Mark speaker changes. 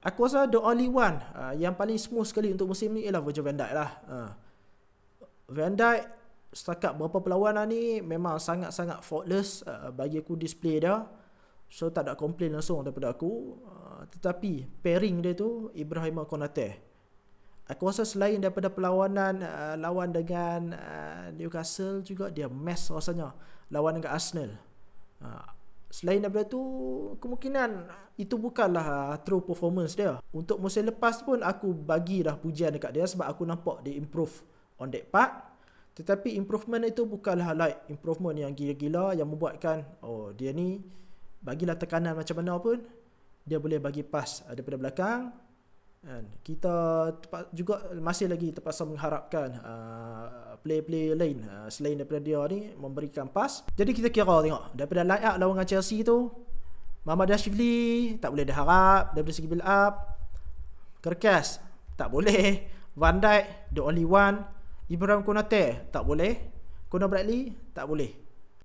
Speaker 1: Aku rasa the only one yang paling smooth sekali untuk musim ni ialah Virgil van Dijk lah. Van Dijk setakat beberapa perlawanan ni memang sangat-sangat faultless bagi aku display dia. So tak ada komplain langsung daripada aku. Tetapi pairing dia tu Ibrahima Konate. Aku rasa selain daripada perlawanan lawan dengan Newcastle juga dia mess rasanya lawan dengan Arsenal. Selain daripada tu, kemungkinan itu bukanlah true performance dia. Untuk musim lepas pun aku bagi dah pujian dekat dia sebab aku nampak dia improve on that part. Tetapi improvement itu bukanlah like improvement yang gila-gila yang membuatkan dia ni bagilah tekanan macam mana pun dia boleh bagi pass daripada belakang. Dan kita juga masih lagi terpaksa mengharapkan player-player lain selain daripada dia ni memberikan pass. Jadi kita kira tengok daripada line up lawan dengan Chelsea tu, Mamadou Shivli tak boleh diharap daripada segi build up. Kerkas tak boleh. Van Dijk the only one. Ibrahim Konate tak boleh. Conor Bradley tak boleh.